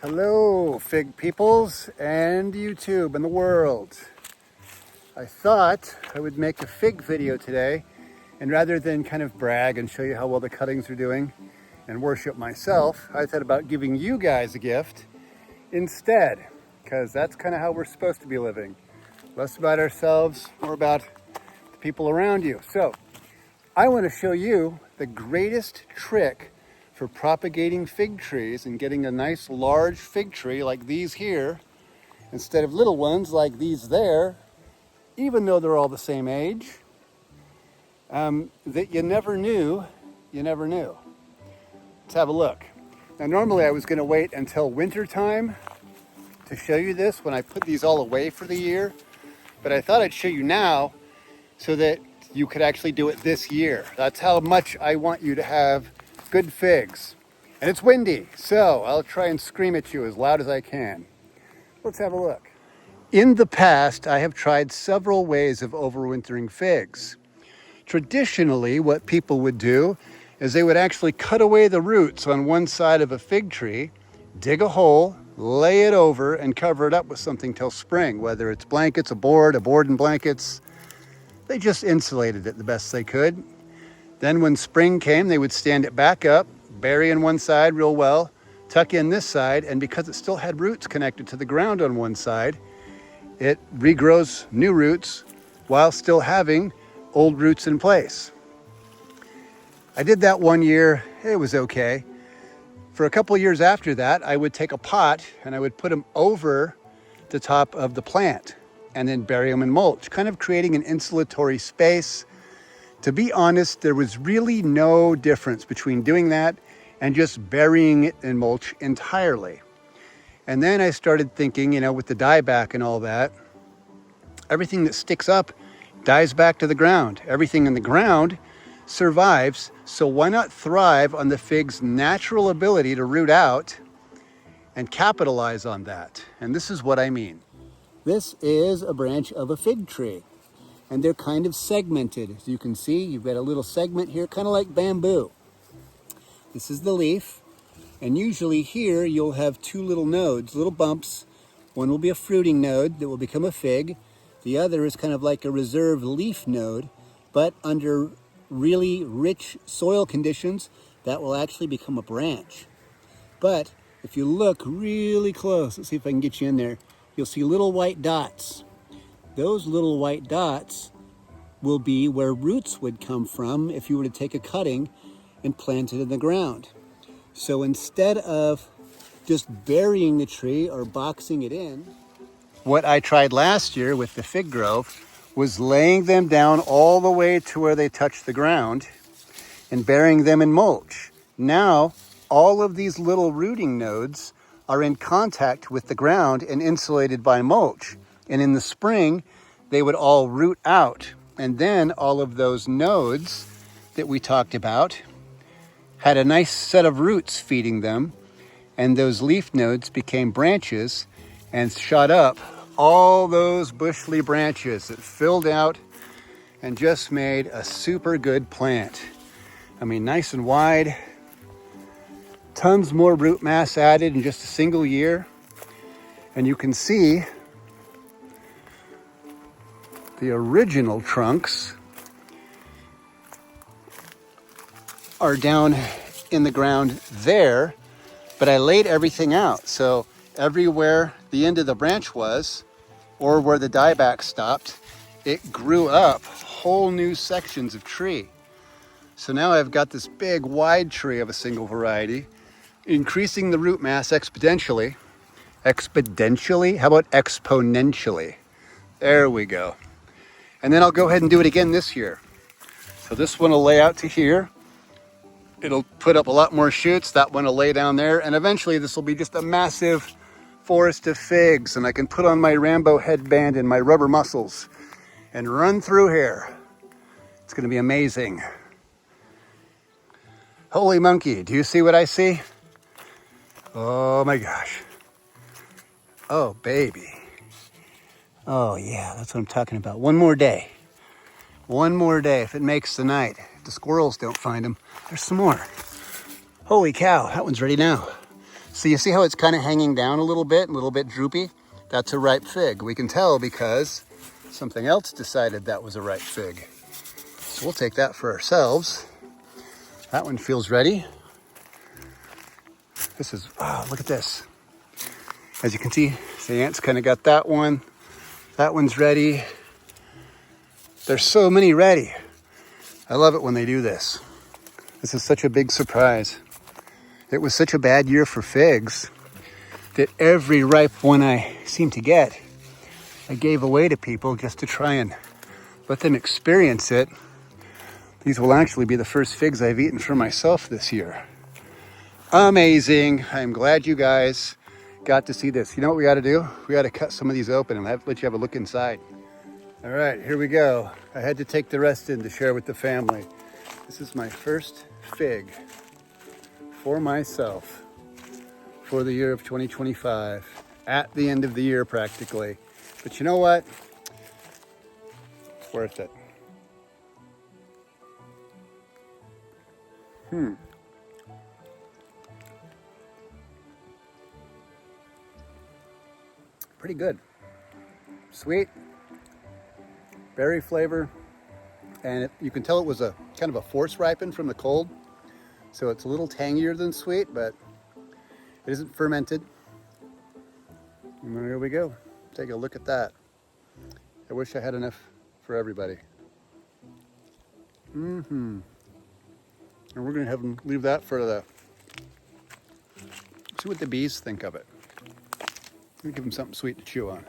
Hello, fig peoples and YouTube and the world. I thought I would make a fig video today, and rather than kind of brag and show you how well the cuttings are doing and worship myself, I thought about giving you guys a gift instead, because that's kind of how we're supposed to be living. Less about ourselves, more about the people around you. So I want to show you the greatest trick for propagating fig trees and getting a nice large fig tree like these here, instead of little ones like these there, even though they're all the same age, that you never knew. Let's have a look. Now normally I was going to wait until winter time to show you this when I put these all away for the year, but I thought I'd show you now so that you could actually do it this year. That's how much I want you to have good figs. And it's windy, so I'll try and scream at you as loud as I can. Let's have a look. In the past, I have tried several ways of overwintering figs. Traditionally, what people would do is they would actually cut away the roots on one side of a fig tree, dig a hole, lay it over, and cover it up with something till spring, whether it's blankets, a board and blankets. They just insulated it the best they could. Then when spring came, they would stand it back up, bury in one side real well, tuck in this side, and because it still had roots connected to the ground on one side, it regrows new roots while still having old roots in place. I did that one year, it was okay. For a couple of years after that, I would take a pot and I would put them over the top of the plant and then bury them in mulch, kind of creating an insulatory space. To be honest, there was really no difference between doing that and just burying it in mulch entirely. And then I started thinking, with the dieback and all that, everything that sticks up dies back to the ground. Everything in the ground survives, so why not thrive on the fig's natural ability to root out and capitalize on that? And this is what I mean. This is a branch of a fig tree, and they're kind of segmented. As you can see, you've got a little segment here, kind of like bamboo. This is the leaf, and usually here you'll have two little nodes, little bumps. One will be a fruiting node that will become a fig. The other is kind of like a reserve leaf node, but under really rich soil conditions, that will actually become a branch. But if you look really close, let's see if I can get you in there, you'll see little white dots. Those little white dots will be where roots would come from if you were to take a cutting and plant it in the ground. So instead of just burying the tree or boxing it in, what I tried last year with the fig grove was laying them down all the way to where they touch the ground and burying them in mulch. Now, all of these little rooting nodes are in contact with the ground and insulated by mulch. And in the spring, they would all root out. And then all of those nodes that we talked about had a nice set of roots feeding them. And those leaf nodes became branches and shot up all those bushly branches that filled out and just made a super good plant. I mean, nice and wide, tons more root mass added in just a single year. And you can see the original trunks are down in the ground there, but I laid everything out. So everywhere the end of the branch was, or where the dieback stopped, it grew up whole new sections of tree. So now I've got this big wide tree of a single variety, increasing the root mass exponentially. Exponentially? How about exponentially? There we go. And then I'll go ahead and do it again this year. So this one will lay out to here. It'll put up a lot more shoots. That one will lay down there. And eventually this will be just a massive forest of figs. And I can put on my Rambo headband and my rubber muscles and run through here. It's going to be amazing. Holy monkey, do you see what I see? Oh my gosh. Oh, baby. Oh yeah, that's what I'm talking about. One more day. One more day if it makes the night. If the squirrels don't find them, there's some more. Holy cow, that one's ready now. So you see how it's kind of hanging down a little bit droopy? That's a ripe fig. We can tell because something else decided that was a ripe fig. So we'll take that for ourselves. That one feels ready. This is, oh, look at this. As you can see, the ants kind of got that one. That one's ready. There's so many ready. I love it when they do this. This is such a big surprise. It was such a bad year for figs that every ripe one I seem to get, I gave away to people just to try and let them experience it. These will actually be the first figs I've eaten for myself this year. Amazing. I'm glad you guys got to see this. You know what we got to do? We got to cut some of these open and let you have a look inside. All right, here we go. I had to take the rest in to share with the family. This is my first fig for myself for the year of 2025, at the end of the year practically. But you know what? It's worth it. Pretty good. Sweet, berry flavor, and you can tell it was a kind of a force ripened from the cold. So it's a little tangier than sweet, but it isn't fermented. And here we go. Take a look at that. I wish I had enough for everybody. And we're gonna have them leave that for the, see what the bees think of it. Let me give them something sweet to chew on.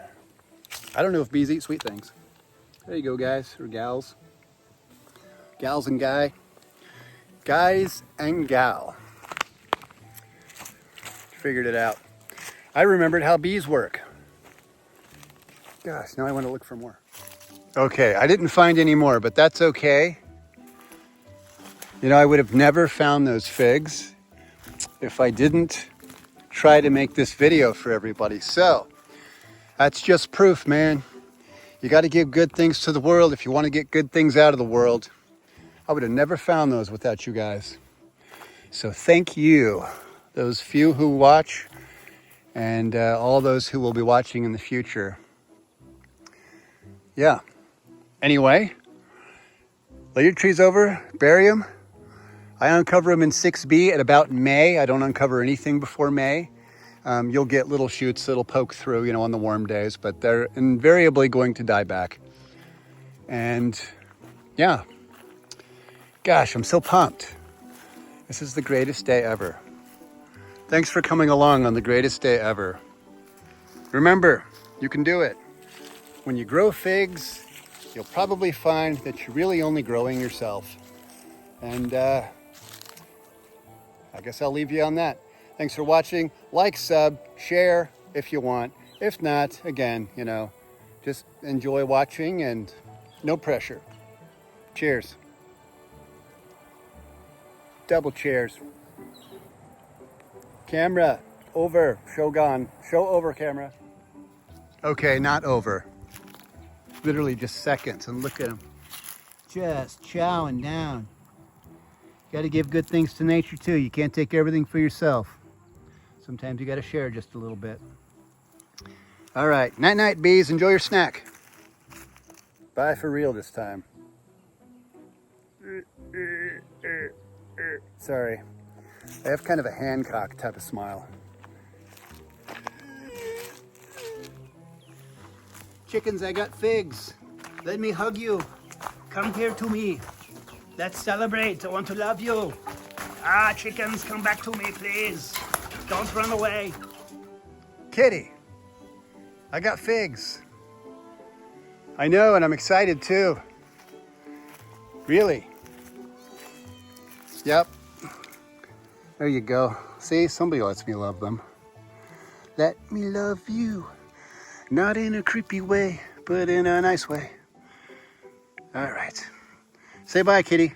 I don't know if bees eat sweet things. There you go, guys, or gals. Gals and guy. Guys and gal. Figured it out. I remembered how bees work. Gosh, now I want to look for more. Okay, I didn't find any more, but that's okay. You know, I would have never found those figs if I didn't try to make this video for everybody. So, that's just proof, man. You got to give good things to the world if you want to get good things out of the world. I would have never found those without you guys. So thank you, those few who watch, and all those who will be watching in the future. Yeah. Anyway, lay your trees over, bury them. I uncover them in 6B at about May. I don't uncover anything before May. You'll get little shoots that'll poke through, you know, on the warm days, but they're invariably going to die back. And yeah, gosh, I'm so pumped. This is the greatest day ever. Thanks for coming along on the greatest day ever. Remember, you can do it. When you grow figs, you'll probably find that you're really only growing yourself. And I guess I'll leave you on that. Thanks for watching. Like, sub, share if you want. If not, again, you know, just enjoy watching and no pressure. Cheers. Double cheers. Camera, over, show gone. Show over, camera. Okay, not over. Literally just seconds, and look at them. Just chowing down. You gotta give good things to nature too. You can't take everything for yourself. Sometimes you gotta share just a little bit. All right, night night bees, enjoy your snack. Bye for real this time. Sorry, I have kind of a Hancock type of smile. Chickens, I got figs. Let me hug you. Come here to me. Let's celebrate. I want to love you. Ah, chickens, come back to me, please. Don't run away. Kitty, I got figs. I know, and I'm excited too. Really? Yep. There you go. See, somebody lets me love them. Let me love you. Not in a creepy way, but in a nice way. All right. Say bye, kitty.